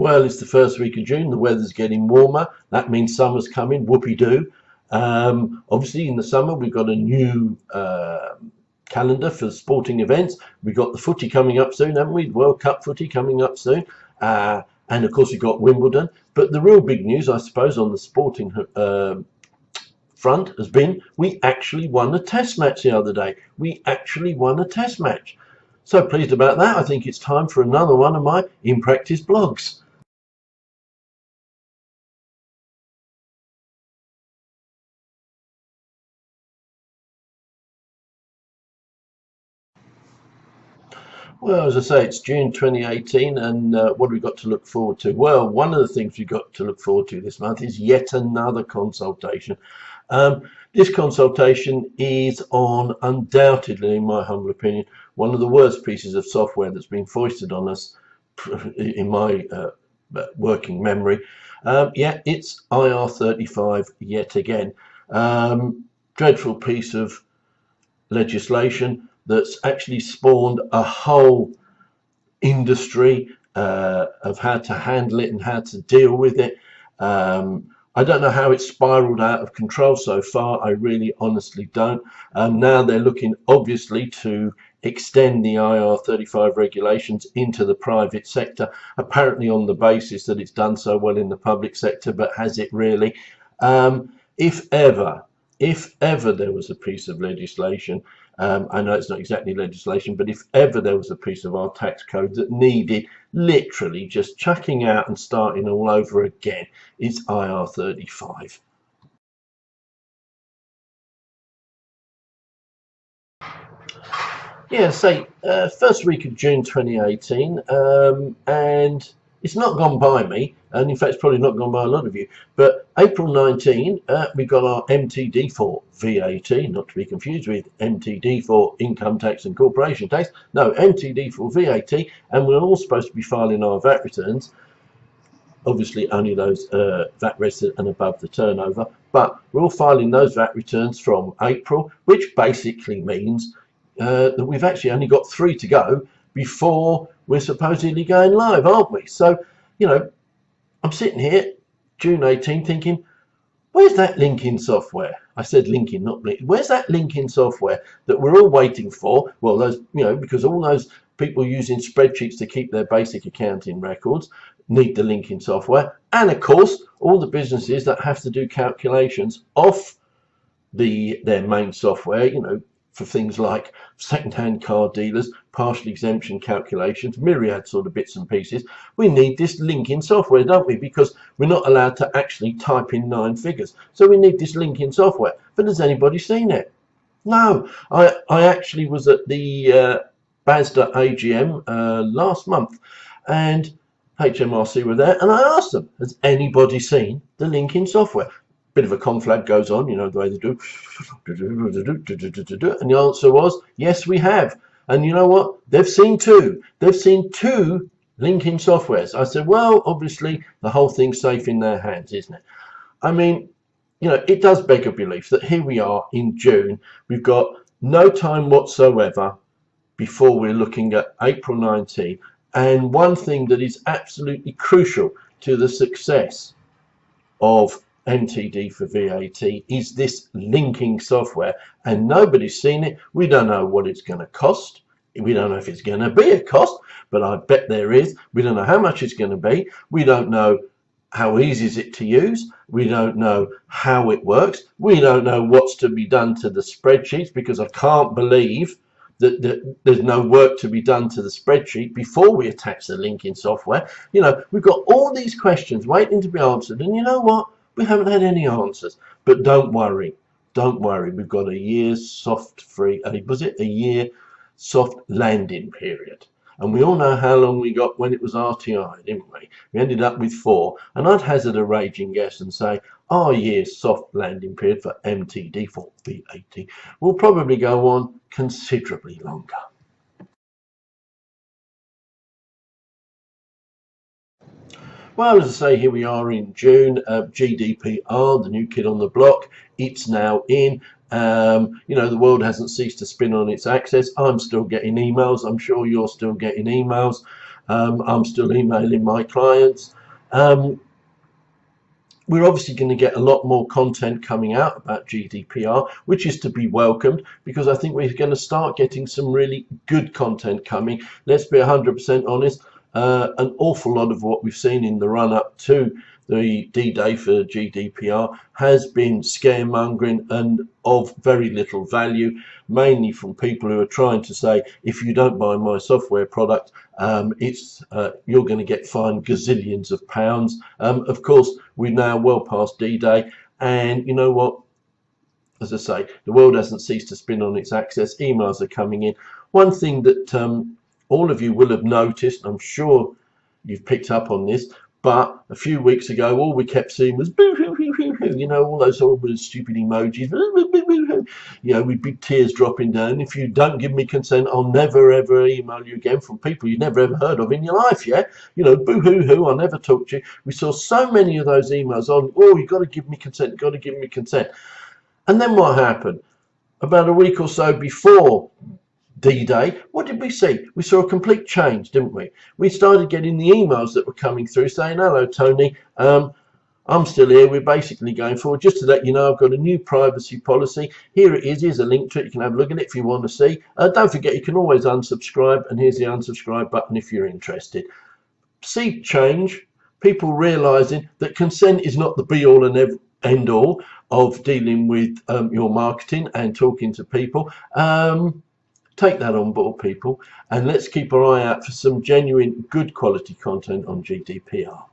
Well, it's the first week of June. The weather's getting warmer. That means summer's coming. Whoopee-doo. Obviously, in the summer, we've got a new calendar for sporting events. We've got the footy coming up soon, haven't we? World Cup footy coming up soon. And, of course, we've got Wimbledon. But the real big news, I suppose, on the sporting front has been we actually won a test match the other day. We actually won a test match. So pleased about that. I think it's time for another one of my In Practice blogs. Well, as I say, it's June 2018, and what have we got to look forward to? Well, one of the things we've got to look forward to this month is yet another consultation. This consultation is on, undoubtedly, in my humble opinion, one of the worst pieces of software that's been foisted on us in my working memory. Yeah, it's IR35 yet again. Dreadful piece of legislation that's actually spawned a whole industry of how to handle it and how to deal with it. I don't know how it's spiraled out of control so far. I really honestly don't. Now they're looking obviously to extend the IR35 regulations into the private sector, apparently on the basis that it's done so well in the public sector, but has it really? If ever there was a piece of legislation, I know it's not exactly legislation, but if ever there was a piece of our tax code that needed literally just chucking out and starting all over again, it's IR35. Yeah, say first week of June 2018, and it's not gone by me, and in fact it's probably not gone by a lot of you, but April 19 we got our MTD for VAT, not to be confused with MTD for income tax and corporation tax. No, MTD for VAT, and we're all supposed to be filing our VAT returns, obviously only those VAT registered and above the turnover, but we're all filing those VAT returns from April, which basically means that we've actually only got 3 to go before we're supposedly going live, aren't we? So, you know, I'm sitting here, June 18, thinking, where's that linking software? I said linking, not linking. Where's that linking software that we're all waiting for? Well, those, you know, because all those people using spreadsheets to keep their basic accounting records need the linking software. And of course, all the businesses that have to do calculations off their main software, you know, for things like second-hand car dealers, partial exemption calculations, myriad sort of bits and pieces. We need this linking software, don't we? Because we're not allowed to actually type in 9 figures. So we need this linking software. But has anybody seen it? No. I actually was at the BASDA AGM last month, and HMRC were there, and I asked them, has anybody seen the linking software? Bit of a conflag goes on, you know, the way they do, and the answer was, yes, we have. And you know what? They've seen 2. They've seen 2 linking softwares. I said, well, obviously, the whole thing's safe in their hands, isn't it? I mean, you know, it does beg a belief that here we are in June. We've got no time whatsoever before we're looking at April 19. And one thing that is absolutely crucial to the success of MTD for VAT is this linking software, and nobody's seen it. We don't know what it's going to cost. We don't know if it's going to be a cost, but I bet there is. We don't know how much it's going to be. We don't know how easy is it to use. We don't know how it works. We don't know what's to be done to the spreadsheets, because I can't believe that there's no work to be done to the spreadsheet before we attach the linking software. You know, we've got all these questions waiting to be answered, and you know what? We haven't had any answers. But don't worry. Don't worry. We've got a year's soft landing period. And we all know how long we got when it was RTI, didn't we? We ended up with 4. And I'd hazard a raging guess and say our year's soft landing period for MTD for VAT will probably go on considerably longer. Well, as I say, here we are in June. GDPR, the new kid on the block, it's now in. You know, the world hasn't ceased to spin on its axis. I'm still getting emails. I'm sure you're still getting emails. I'm still emailing my clients. We're obviously going to get a lot more content coming out about GDPR, which is to be welcomed, because I think we're going to start getting some really good content coming. Let's be 100% honest, an awful lot of what we've seen in the run-up to the D-Day for GDPR has been scaremongering and of very little value, mainly from people who are trying to say, if you don't buy my software product, you're going to get fined gazillions of pounds. Of course, we're now well past D-Day, and you know what? As I say, the world hasn't ceased to spin on its axis. Emails are coming in. One thing that all of you will have noticed, I'm sure you've picked up on this, but a few weeks ago, all we kept seeing was boo hoo hoo hoo hoo, you know, all those horrible stupid emojis, boo, boo, boo, boo, hoo, you know, with big tears dropping down. If you don't give me consent, I'll never ever email you again, from people you've never ever heard of in your life. Yeah, you know, boo hoo hoo, I'll never talk to you. We saw so many of those emails on, oh, you've got to give me consent, got to give me consent. And then what happened? About a week or so before D-Day, what did we see? We saw a complete change, didn't we? We started getting the emails that were coming through saying, hello, Tony, I'm still here. We're basically going forward. Just to let you know, I've got a new privacy policy. Here it is. Here's a link to it. You can have a look at it if you want to see. Don't forget, you can always unsubscribe, and here's the unsubscribe button if you're interested. See change, people realizing that consent is not the be-all and end-all of dealing with your marketing and talking to people. Take that on board, people, and let's keep our eye out for some genuine good quality content on GDPR.